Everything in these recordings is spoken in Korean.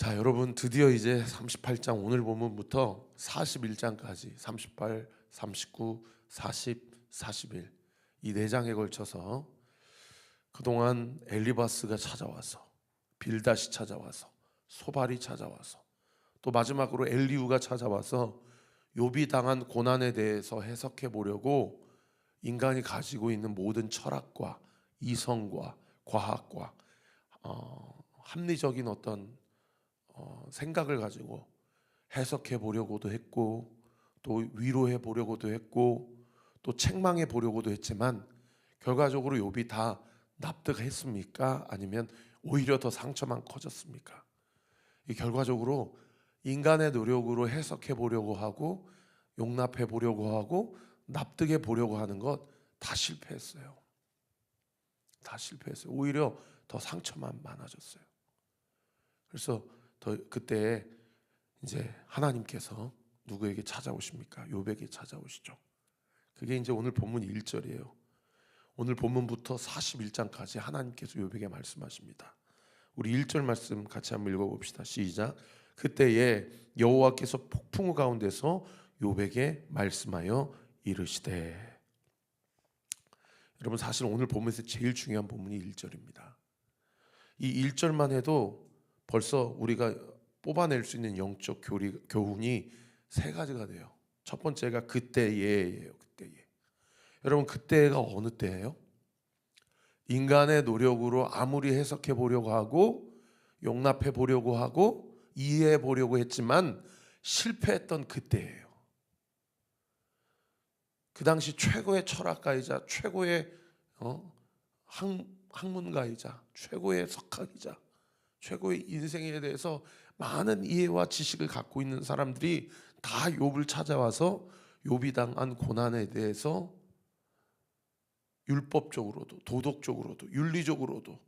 자, 여러분 드디어 이제 38장 오늘 본문부터 41장까지 38, 39, 40, 41 이 네 장에 걸쳐서 그동안 엘리바스가 찾아와서 빌닷이 찾아와서 소발이 찾아와서 또 마지막으로 엘리후가 찾아와서 욥이 당한 고난에 대해서 해석해 보려고 인간이 가지고 있는 모든 철학과 이성과 과학과 합리적인 어떤 생각을 가지고 해석해 보려고도 했고 또 위로해 보려고도 했고 또 책망해 보려고도 했지만 결과적으로 욥이 다 납득했습니까? 아니면 오히려 더 상처만 커졌습니까? 이 결과적으로 인간의 노력으로 해석해 보려고 하고 용납해 보려고 하고 납득해 보려고 하는 것 다 실패했어요. 다 실패했어요. 오히려 더 상처만 많아졌어요. 그래서 그때 이제 하나님께서 누구에게 찾아오십니까? 욥에게 찾아오시죠. 그게 이제 오늘 본문 1절이에요. 오늘 본문부터 41장까지 하나님께서 욥에게 말씀하십니다. 우리 1절 말씀 같이 한번 읽어봅시다. 시작. 그때에 여호와께서 폭풍우 가운데서 욥에게 말씀하여 이르시되. 여러분 사실 오늘 본문에서 제일 중요한 본문이 1절입니다. 이 1절만 해도 벌써 우리가 뽑아낼 수 있는 영적 교훈이 세 가지가 돼요. 첫 번째가 그때예요. 그때예. 여러분 그때가 어느 때예요? 인간의 노력으로 아무리 해석해 보려고 하고 용납해 보려고 하고 이해해 보려고 했지만 실패했던 그때예요. 그 당시 최고의 철학가이자 최고의 학문가이자 최고의 석학이자 최고의 인생에 대해서 많은 이해와 지식을 갖고 있는 사람들이 다 욥을 찾아와서 욥이 당한 고난에 대해서 율법적으로도 도덕적으로도 윤리적으로도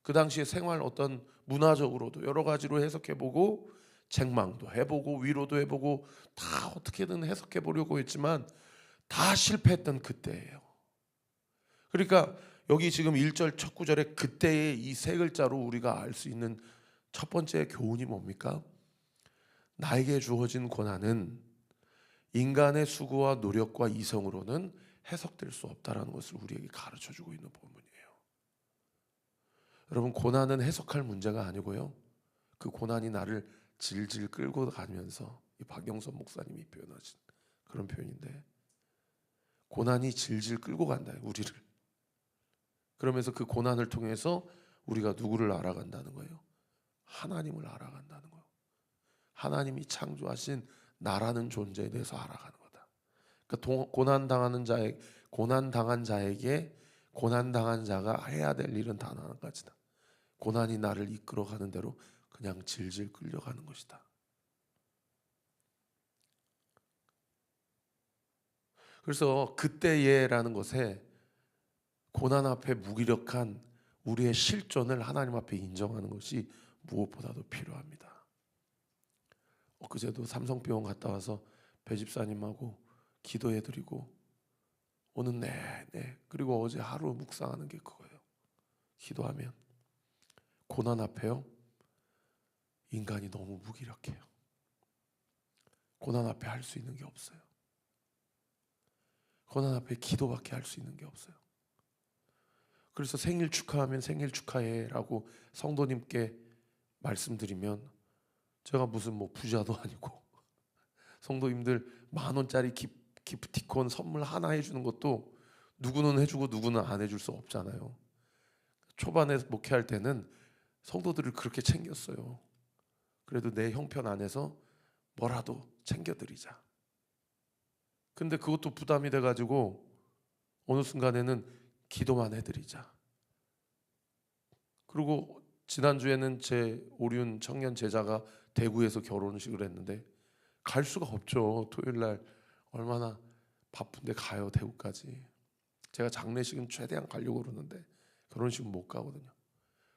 그 당시의 생활 어떤 문화적으로도 여러 가지로 해석해보고 책망도 해보고 위로도 해보고 다 어떻게든 해석해보려고 했지만 다 실패했던 그때예요. 그러니까 여기 지금 1절 첫 구절에 그때의 이 세 글자로 우리가 알 수 있는 첫 번째 교훈이 뭡니까? 나에게 주어진 고난은 인간의 수고와 노력과 이성으로는 해석될 수 없다라는 것을 우리에게 가르쳐주고 있는 본문이에요. 여러분 고난은 해석할 문제가 아니고요. 그 고난이 나를 질질 끌고 가면서 이 박영선 목사님이 표현하신 그런 표현인데 고난이 질질 끌고 간다 우리를. 그러면서 그 고난을 통해서 우리가 누구를 알아간다는 거예요? 하나님을 알아간다는 거예요. 하나님이 창조하신 나라는 존재에 대해서 알아가는 거다. 그러니까 고난 당한 자에게 고난 당한 자가 해야 될 일은 단 한 가지다. 고난이 나를 이끌어가는 대로 그냥 질질 끌려가는 것이다. 그래서 그때에라는 것에 고난 앞에 무기력한 우리의 실존을 하나님 앞에 인정하는 것이 무엇보다도 필요합니다. 엊그제도 삼성병원 갔다 와서 배 집사님하고 기도해드리고 오는 내내 그리고 어제 하루 묵상하는 게 그거예요. 기도하면 고난 앞에요 인간이 너무 무기력해요. 고난 앞에 할 수 있는 게 없어요. 고난 앞에 기도밖에 할 수 있는 게 없어요. 그래서 생일 축하하면 생일 축하해라고 성도님께 말씀드리면 제가 무슨 뭐 부자도 아니고 성도님들 10,000원짜리 기프티콘 선물 하나 해주는 것도 누구는 해주고 누구는 안 해줄 수 없잖아요. 초반에 목회할 때는 성도들을 그렇게 챙겼어요. 그래도 내 형편 안에서 뭐라도 챙겨드리자. 근데 그것도 부담이 돼가지고 어느 순간에는 기도만 해드리자. 그리고 지난주에는 제 오륜 청년 제자가 대구에서 결혼식을 했는데 갈 수가 없죠. 토요일날 얼마나 바쁜데 가요 대구까지. 제가 장례식은 최대한 가려고 그러는데 결혼식은 못 가거든요.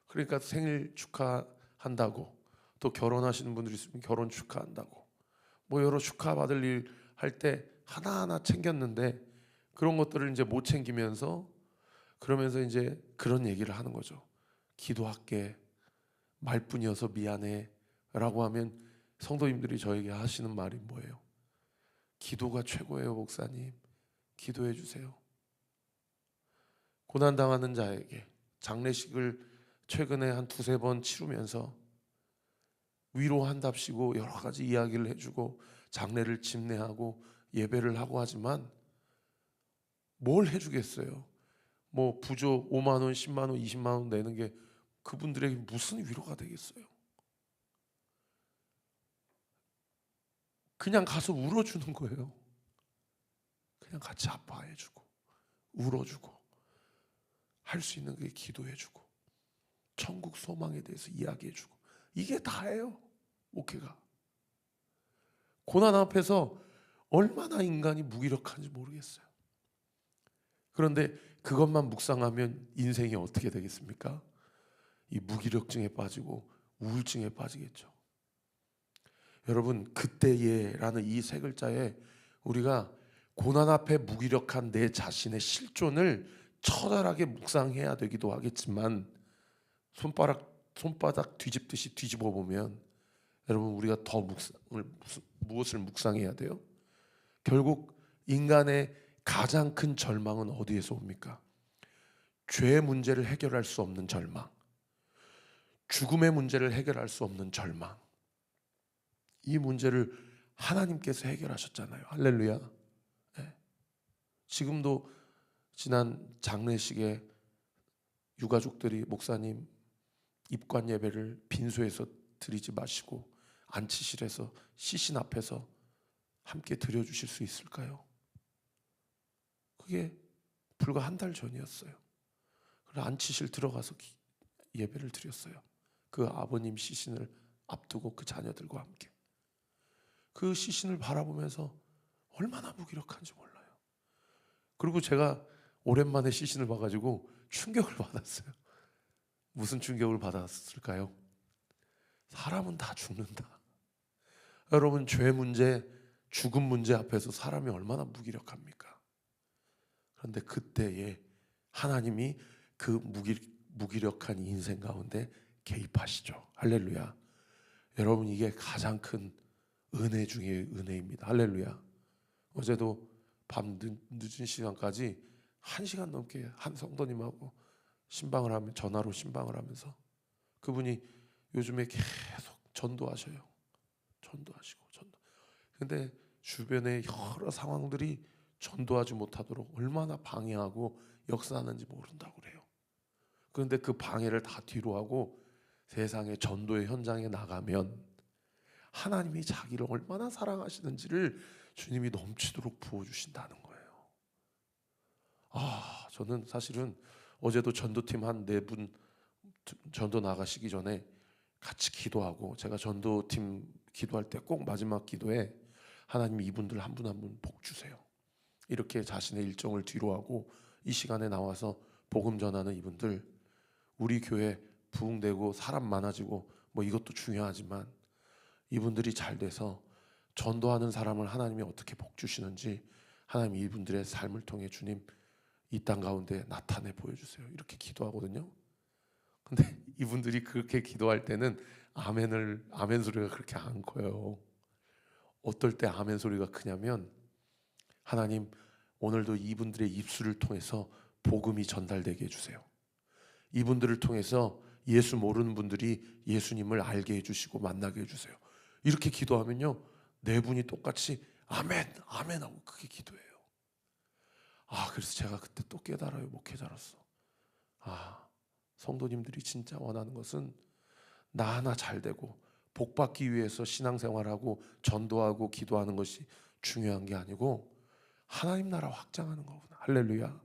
그러니까 생일 축하한다고 또 결혼하시는 분들이 있으면 결혼 축하한다고 뭐 여러 축하받을 일 할 때 하나하나 챙겼는데 그런 것들을 이제 못 챙기면서 그러면서 이제 그런 얘기를 하는 거죠. 기도할게. 말뿐이어서 미안해. 라고 하면 성도님들이 저에게 하시는 말이 뭐예요? 기도가 최고예요, 목사님. 기도해 주세요. 고난당하는 자에게 장례식을 최근에 한 두세 번 치르면서 위로한답시고 여러 가지 이야기를 해주고 장례를 집례하고 예배를 하고 하지만 뭘 해주겠어요? 뭐 부조 5만 원, 10만 원, 20만 원 내는 게 그분들에게 무슨 위로가 되겠어요? 그냥 가서 울어주는 거예요. 그냥 같이 아파해주고 울어주고 할 수 있는 게 기도해주고 천국 소망에 대해서 이야기해주고 이게 다예요. 목회가. 고난 앞에서 얼마나 인간이 무기력한지 모르겠어요. 그런데 그것만 묵상하면 인생이 어떻게 되겠습니까? 이 무기력증에 빠지고 우울증에 빠지겠죠. 여러분, 그때에라는 이 세 글자에 우리가 고난 앞에 무기력한 내 자신의 실존을 처절하게 묵상해야 되기도 하겠지만 손바닥 뒤집듯이 뒤집어 보면 여러분, 우리가 더 무엇을 묵상해야 돼요? 결국 인간의 가장 큰 절망은 어디에서 옵니까? 죄의 문제를 해결할 수 없는 절망, 죽음의 문제를 해결할 수 없는 절망. 이 문제를 하나님께서 해결하셨잖아요. 할렐루야. 네. 지금도 지난 장례식에 유가족들이 목사님 입관 예배를 빈소에서 드리지 마시고 안치실에서 시신 앞에서 함께 드려주실 수 있을까요? 그게 불과 한 달 전이었어요. 그래서 안치실 들어가서 예배를 드렸어요. 그 아버님 시신을 앞두고 그 자녀들과 함께. 그 시신을 바라보면서 얼마나 무기력한지 몰라요. 그리고 제가 오랜만에 시신을 봐가지고 충격을 받았어요. 무슨 충격을 받았을까요? 사람은 다 죽는다. 여러분, 죄 문제, 죽음 문제 앞에서 사람이 얼마나 무기력합니까? 그런데 그때에 하나님이 그 무기력한 인생 가운데 개입하시죠. 할렐루야. 여러분, 이게 가장 큰 은혜 중에 은혜입니다. 할렐루야. 어제도 밤 늦은 시간까지 1시간 넘게 한 성도님하고 신방을 하면 전화로 신방을 하면서 그분이 요즘에 계속 전도하셔요. 전도하시고 전도. 근데 주변의 여러 상황들이 전도하지 못하도록 얼마나 방해하고 역사하는지 모른다고 그래요. 그런데 그 방해를 다 뒤로 하고 세상의 전도의 현장에 나가면 하나님이 자기를 얼마나 사랑하시는지를 주님이 넘치도록 부어주신다는 거예요. 저는 사실은 어제도 전도팀 한 4분 전도 나가시기 전에 같이 기도하고, 제가 전도팀 기도할 때 꼭 마지막 기도에 하나님 이분들 한 분 한 분 복 주세요, 이렇게 자신의 일정을 뒤로 하고 이 시간에 나와서 복음 전하는 이분들, 우리 교회 부흥되고 사람 많아지고 뭐 이것도 중요하지만 이분들이 잘 돼서 전도하는 사람을 하나님이 어떻게 복 주시는지 하나님 이분들의 삶을 통해 주님 이 땅 가운데 나타내 보여주세요, 이렇게 기도하거든요. 근데 이분들이 그렇게 기도할 때는 아멘 소리가 그렇게 안 커요. 어떨 때 아멘 소리가 크냐면, 하나님 오늘도 이분들의 입술을 통해서 복음이 전달되게 해주세요. 이분들을 통해서 예수 모르는 분들이 예수님을 알게 해주시고 만나게 해주세요. 이렇게 기도하면요, 4분이 똑같이 아멘 아멘 하고 그게 기도해요. 그래서 제가 그때 또 깨달아요, 목회자로서. 성도님들이 진짜 원하는 것은 나 하나 잘 되고 복 받기 위해서 신앙생활하고 전도하고 기도하는 것이 중요한 게 아니고 하나님 나라 확장하는 거구나. 할렐루야.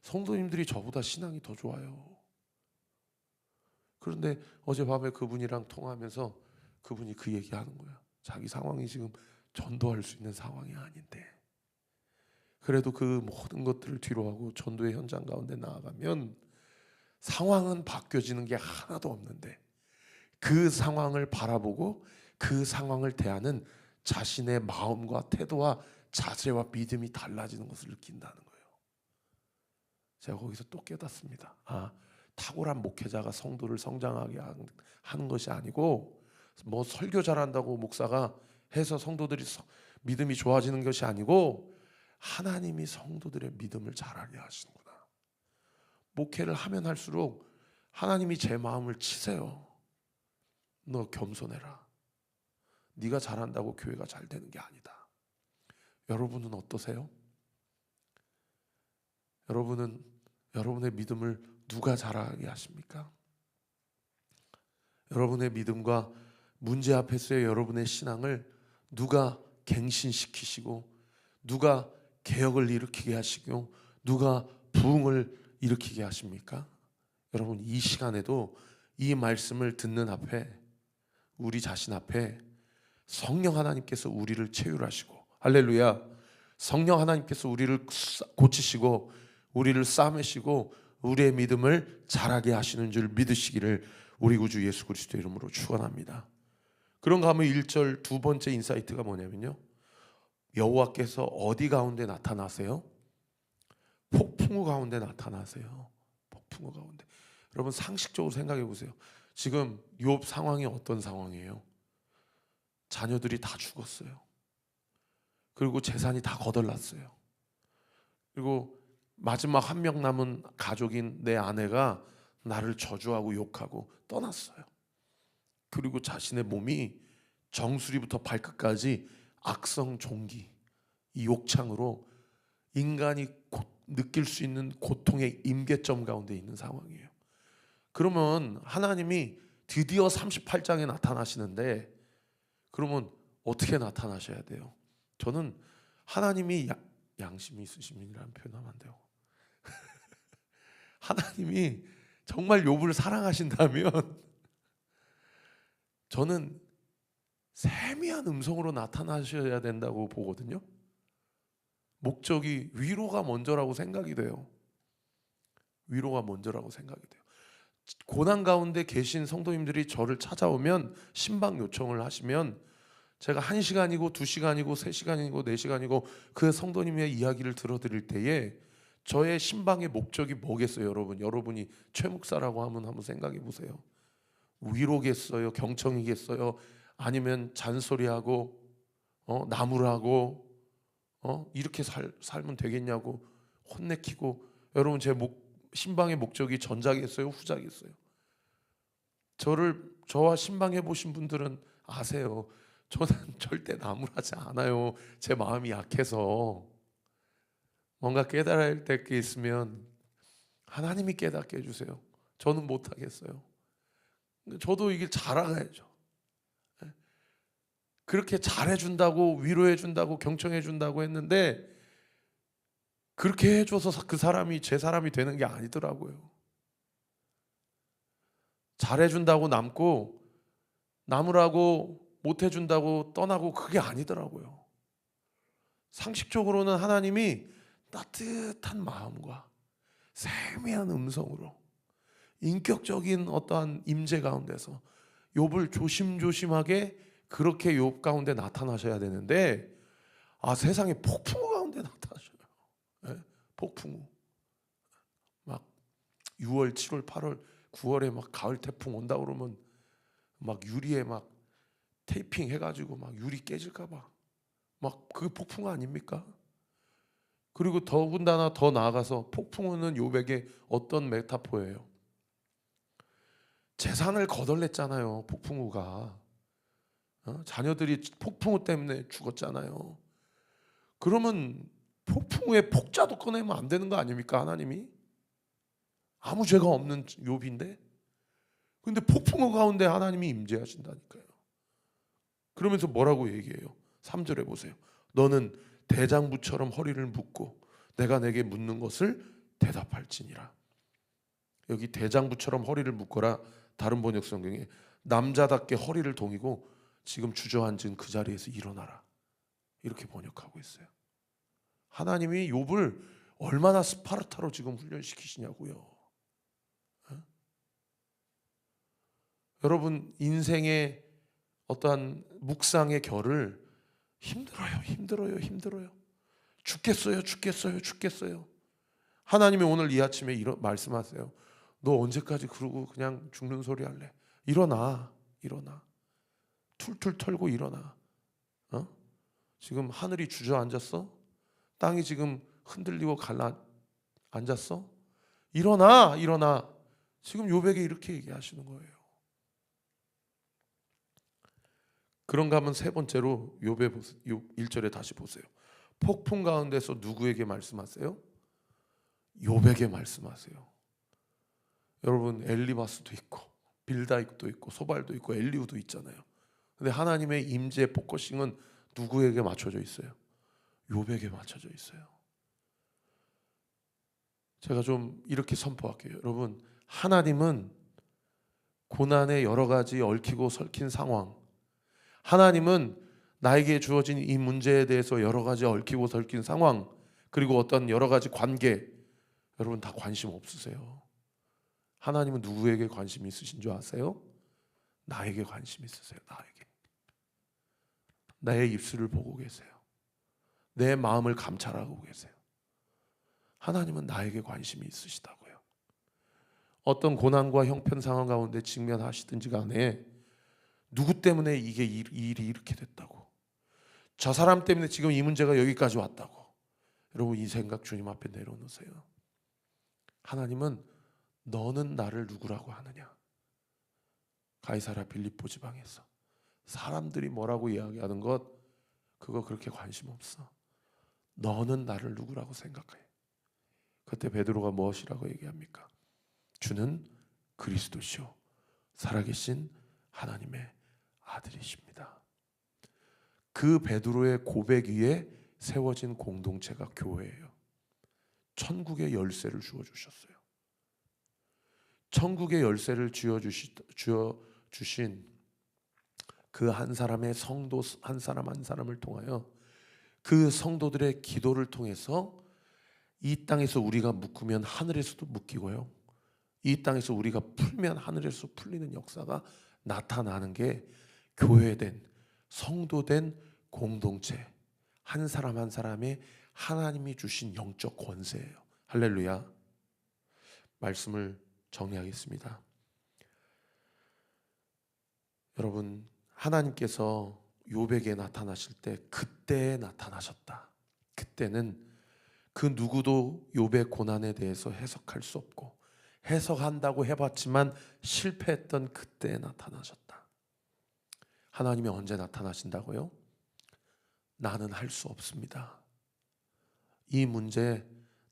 성도님들이 저보다 신앙이 더 좋아요. 그런데 어젯밤에 그분이랑 통화하면서 그분이 그 얘기하는 거야. 자기 상황이 지금 전도할 수 있는 상황이 아닌데 그래도 그 모든 것들을 뒤로 하고 전도의 현장 가운데 나아가면 상황은 바뀌어지는 게 하나도 없는데 그 상황을 바라보고 그 상황을 대하는 자신의 마음과 태도와 자세와 믿음이 달라지는 것을 느낀다는 거예요. 제가 거기서 또 깨닫습니다. 탁월한 목회자가 성도를 성장하게 하는 것이 아니고 뭐 설교 잘한다고 목사가 해서 성도들이 믿음이 좋아지는 것이 아니고 하나님이 성도들의 믿음을 자라게 하시는구나. 목회를 하면 할수록 하나님이 제 마음을 치세요. 너 겸손해라. 네가 잘한다고 교회가 잘 되는 게 아니다. 여러분은 어떠세요? 여러분은 여러분의 믿음을 누가 자라게 하십니까? 여러분의 믿음과 문제 앞에서의 여러분의 신앙을 누가 갱신시키시고 누가 개혁을 일으키게 하시고 누가 부흥을 일으키게 하십니까? 여러분, 이 시간에도 이 말씀을 듣는 앞에 우리 자신 앞에 성령 하나님께서 우리를 체휼하시고, 할렐루야, 성령 하나님께서 우리를 고치시고 우리를 싸매시고 우리의 믿음을 자라게 하시는 줄 믿으시기를 우리 구주 예수 그리스도 이름으로 축원합니다. 그런가 하면 1절 두 번째 인사이트가 뭐냐면요, 여호와께서 어디 가운데 나타나세요? 폭풍우 가운데 나타나세요. 폭풍우 가운데. 여러분, 상식적으로 생각해 보세요. 지금 욥 상황이 어떤 상황이에요? 자녀들이 다 죽었어요. 그리고 재산이 다 거덜났어요. 그리고 마지막 한 명 남은 가족인 내 아내가 나를 저주하고 욕하고 떠났어요. 그리고 자신의 몸이 정수리부터 발끝까지 악성 종기, 이 욕창으로 인간이 느낄 수 있는 고통의 임계점 가운데 있는 상황이에요. 그러면 하나님이 드디어 38장에 나타나시는데, 그러면 어떻게 나타나셔야 돼요? 저는 하나님이 양심이 있으신 분이라는 표현하면 안 돼요. 하나님이 정말 욥을 사랑하신다면 저는 세미한 음성으로 나타나셔야 된다고 보거든요. 목적이 위로가 먼저라고 생각이 돼요. 위로가 먼저라고 생각이 돼요. 고난 가운데 계신 성도님들이 저를 찾아오면, 신방 요청을 하시면 제가 1시간이고 2시간이고 3시간이고 4시간이고 그 성도님의 이야기를 들어드릴 때에 저의 신방의 목적이 뭐겠어요? 여러분이 최 목사라고 하면 한번 생각해 보세요. 위로겠어요? 경청이겠어요? 아니면 잔소리하고 나무라고 이렇게 살면 되겠냐고 혼내키고. 여러분, 신방의 목적이 전자겠어요? 후자겠어요? 저와 신방해 보신 분들은 아세요. 저는 절대 나무라지 않아요. 제 마음이 약해서. 뭔가 깨달아야 될 게 있으면 하나님이 깨닫게 해주세요. 저는 못하겠어요. 저도 이게 잘하가야죠. 그렇게 잘해준다고, 위로해준다고, 경청해준다고 했는데 그렇게 해줘서 그 사람이 제 사람이 되는 게 아니더라고요. 잘해준다고 남고 남으라고 못해준다고 떠나고, 그게 아니더라고요. 상식적으로는 하나님이 따뜻한 마음과 세미한 음성으로 인격적인 어떠한 임재 가운데서 욥을 조심조심하게 그렇게 욥 가운데 나타나셔야 되는데, 세상에 폭풍우 가운데 나타나셔요. 네? 폭풍우. 막 6월, 7월, 8월, 9월에 막 가을 태풍 온다 그러면 막 유리에 막 테이핑 해가지고 막 유리 깨질까봐 막 그게 폭풍우 아닙니까? 그리고 더군다나 더 나아가서 폭풍우는 욥에게 어떤 메타포예요? 재산을 거덜냈잖아요. 폭풍우가. 자녀들이 폭풍우 때문에 죽었잖아요. 그러면 폭풍우에 폭자도 꺼내면 안 되는 거 아닙니까? 하나님이 아무 죄가 없는 욥인데. 근데 폭풍우 가운데 하나님이 임재하신다니까요. 그러면서 뭐라고 얘기해요? 3절에 보세요. 너는 대장부처럼 허리를 묶고 내가 내게 묻는 것을 대답할지니라. 여기 대장부처럼 허리를 묶어라, 다른 번역 성경에 남자답게 허리를 동이고 지금 주저앉은 그 자리에서 일어나라, 이렇게 번역하고 있어요. 하나님이 욥을 얼마나 스파르타로 지금 훈련시키시냐고요. 여러분, 인생의 어떠한 묵상의 결을 힘들어요. 죽겠어요. 하나님이 오늘 이 아침에 말씀하세요. 너 언제까지 그러고 그냥 죽는 소리 할래? 일어나. 툴툴 털고 일어나. 지금 하늘이 주저앉았어? 땅이 지금 흔들리고 앉았어? 일어나, 일어나. 지금 욥에게 이렇게 얘기하시는 거예요. 그런가 하면 세 번째로 욥의 1절에 다시 보세요. 폭풍 가운데서 누구에게 말씀하세요? 욥에게 말씀하세요. 여러분, 엘리바스도 있고 빌다익도 있고 소발도 있고 엘리후도 있잖아요. 근데 하나님의 임재 포커싱은 누구에게 맞춰져 있어요? 욥에게 맞춰져 있어요. 제가 좀 이렇게 선포할게요. 여러분, 하나님은 고난의 여러 가지 얽히고 설킨 상황, 하나님은 나에게 주어진 이 문제에 대해서 여러 가지 얽히고 설킨 상황, 그리고 어떤 여러 가지 관계, 여러분 다 관심 없으세요. 하나님은 누구에게 관심이 있으신 줄 아세요? 나에게 관심이 있으세요. 나에게. 나의 입술을 보고 계세요. 내 마음을 감찰하고 계세요. 하나님은 나에게 관심이 있으시다고요. 어떤 고난과 형편 상황 가운데 직면하시든지 간에 누구 때문에 이게 일이 이렇게 됐다고, 저 사람 때문에 지금 이 문제가 여기까지 왔다고, 여러분 이 생각 주님 앞에 내려놓으세요. 하나님은 너는 나를 누구라고 하느냐? 가이사랴 빌립보 지방에서 사람들이 뭐라고 이야기하는 것, 그거 그렇게 관심 없어. 너는 나를 누구라고 생각해? 그때 베드로가 무엇이라고 얘기합니까? 주는 그리스도시요 살아계신 하나님의 아들이십니다. 그 베드로의 고백 위에 세워진 공동체가 교회예요. 천국의 열쇠를 주어주셨어요. 천국의 열쇠를 주신 그 한 사람의 성도 한 사람 한 사람을 통하여, 그 성도들의 기도를 통해서 이 땅에서 우리가 묶으면 하늘에서도 묶이고요, 이 땅에서 우리가 풀면 하늘에서 풀리는 역사가 나타나는 게 교회된, 성도된 공동체, 한 사람 한 사람의 하나님이 주신 영적 권세예요. 할렐루야. 말씀을 정리하겠습니다. 여러분, 하나님께서 욥에게 나타나실 때 그때 나타나셨다. 그때는 그 누구도 욥의 고난에 대해서 해석할 수 없고, 해석한다고 해봤지만 실패했던 그때에 나타나셨다. 하나님이 언제 나타나신다고요? 나는 할 수 없습니다. 이 문제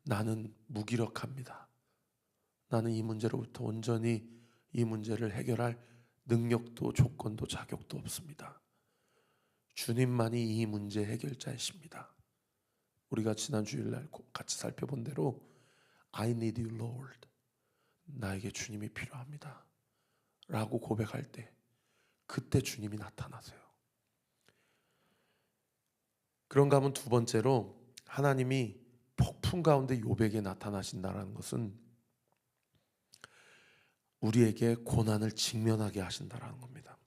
나는 무기력합니다. 나는 이 문제로부터 온전히 이 문제를 해결할 능력도 조건도 자격도 없습니다. 주님만이 이 문제 해결자이십니다. 우리가 지난 주일날 같이 살펴본 대로 I need you Lord, 나에게 주님이 필요합니다 라고 고백할 때 그때 주님이 나타나세요. 그런가 하면 두 번째로 하나님이 폭풍 가운데 욥에게 나타나신다는 것은 우리에게 고난을 직면하게 하신다는 겁니다.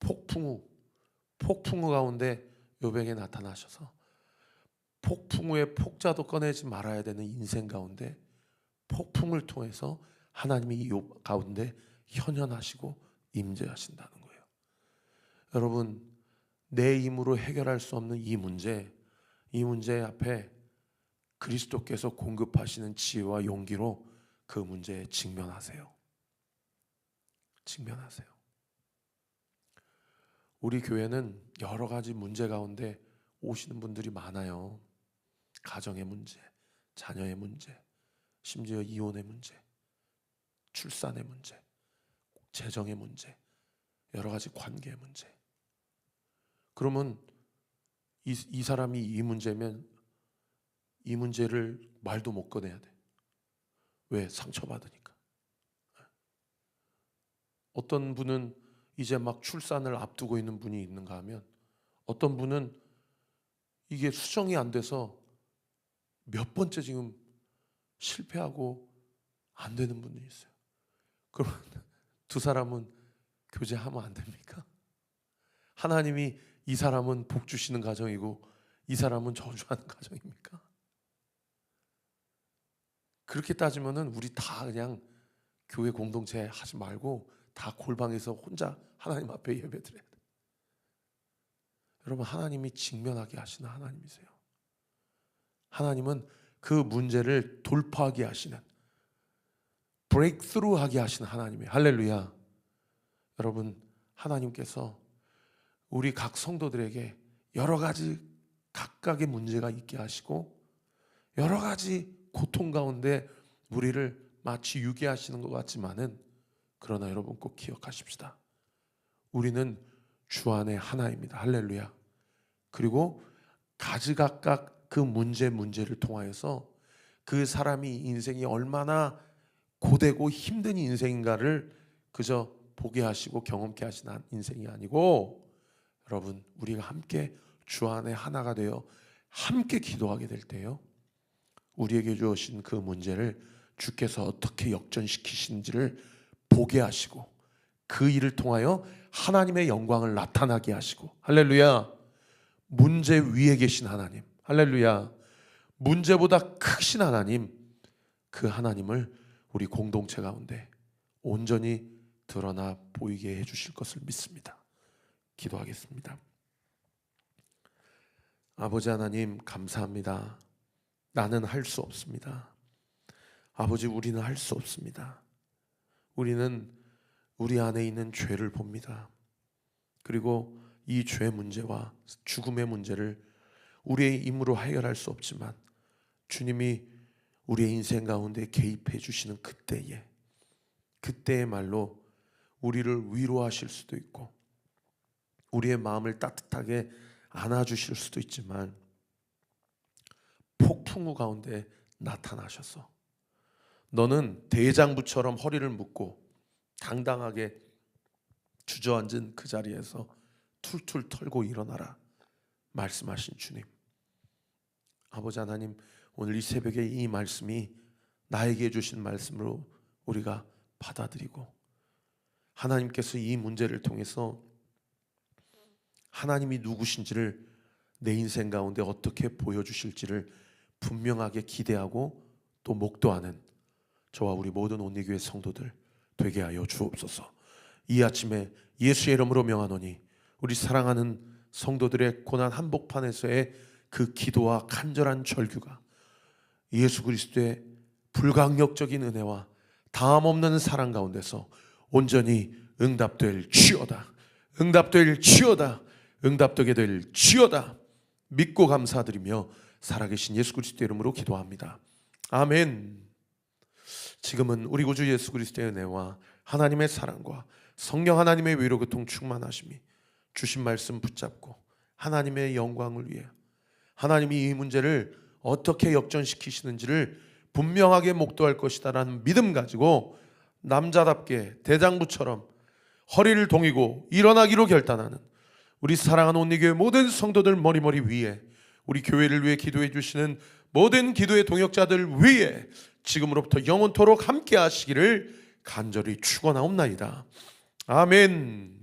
폭풍 후 가운데 욥에게 나타나셔서 폭풍 후에 폭자도 꺼내지 말아야 되는 인생 가운데 폭풍을 통해서 하나님이 욥 가운데 현현하시고 임재하신다는 거예요. 여러분, 내 힘으로 해결할 수 없는 이 문제 앞에 그리스도께서 공급하시는 지혜와 용기로 그 문제에 직면하세요. 직면하세요. 우리 교회는 여러 가지 문제 가운데 오시는 분들이 많아요. 가정의 문제, 자녀의 문제, 심지어 이혼의 문제, 출산의 문제, 재정의 문제, 여러 가지 관계의 문제. 그러면 이 사람이 이 문제면 이 문제를 말도 못 꺼내야 돼. 왜? 상처받으니까. 어떤 분은 이제 막 출산을 앞두고 있는 분이 있는가 하면, 어떤 분은 이게 수정이 안 돼서 몇 번째 지금 실패하고 안 되는 분이 있어요. 그러면 두 사람은 교제하면 안 됩니까? 하나님이 이 사람은 복 주시는 가정이고 이 사람은 저주하는 가정입니까? 그렇게 따지면은 우리 다 그냥 교회 공동체 하지 말고 다 골방에서 혼자 하나님 앞에 예배드려야 돼. 여러분, 하나님이 직면하게 하시는 하나님이세요. 하나님은 그 문제를 돌파하게 하시는, 브레이크스루 하게 하시는 하나님이에요. 할렐루야. 여러분, 하나님께서 우리 각 성도들에게 여러 가지 각각의 문제가 있게 하시고 여러 가지 고통 가운데 우리를 마치 유기하시는 것 같지만은, 그러나 여러분 꼭 기억하십시다. 우리는 주 안에 하나입니다. 할렐루야. 그리고 가지각각 그 문제를 통하여서 그 사람이 인생이 얼마나 고되고 힘든 인생인가를 그저 보게 하시고 경험케 하시는 인생이 아니고, 여러분, 우리가 함께 주 안에 하나가 되어 함께 기도하게 될 때요, 우리에게 주신 그 문제를 주께서 어떻게 역전시키시는지를 보게 하시고 그 일을 통하여 하나님의 영광을 나타나게 하시고, 할렐루야. 문제 위에 계신 하나님, 할렐루야. 문제보다 크신 하나님, 그 하나님을 우리 공동체 가운데 온전히 드러나 보이게 해주실 것을 믿습니다. 기도하겠습니다. 아버지 하나님, 감사합니다. 나는 할 수 없습니다. 아버지, 우리는 할 수 없습니다. 우리는 우리 안에 있는 죄를 봅니다. 그리고 이 죄 문제와 죽음의 문제를 우리의 힘으로 해결할 수 없지만 주님이 우리의 인생 가운데 개입해 주시는 그때의 말로 우리를 위로하실 수도 있고 우리의 마음을 따뜻하게 안아주실 수도 있지만, 폭풍우 가운데 나타나셔서 너는 대장부처럼 허리를 묶고 당당하게 주저앉은 그 자리에서 툴툴 털고 일어나라 말씀하신 주님, 아버지 하나님, 오늘 이 새벽에 이 말씀이 나에게 주신 말씀으로 우리가 받아들이고, 하나님께서 이 문제를 통해서 하나님이 누구신지를 내 인생 가운데 어떻게 보여주실지를 분명하게 기대하고 또 목도하는 저와 우리 모든 온리교회 성도들 되게 하여 주옵소서. 이 아침에 예수의 이름으로 명하노니 우리 사랑하는 성도들의 고난 한복판에서의 그 기도와 간절한 절규가 예수 그리스도의 불강력적인 은혜와 다함없는 사랑 가운데서 온전히 응답될 지어다, 응답될 지어다, 응답되게 될 지어다 믿고 감사드리며 살아계신 예수 그리스도의 이름으로 기도합니다. 아멘. 지금은 우리 구주 예수 그리스도의 은혜와 하나님의 사랑과 성령 하나님의 위로 교통 충만하심이 주신 말씀 붙잡고 하나님의 영광을 위해 하나님이 이 문제를 어떻게 역전시키시는지를 분명하게 목도할 것이다라는 믿음 가지고 남자답게 대장부처럼 허리를 동이고 일어나기로 결단하는 우리 사랑하는 온리교회 모든 성도들 머리 위에, 우리 교회를 위해 기도해 주시는 모든 기도의 동역자들 위에 지금으로부터 영원토록 함께 하시기를 간절히 축원하옵나이다. 아멘.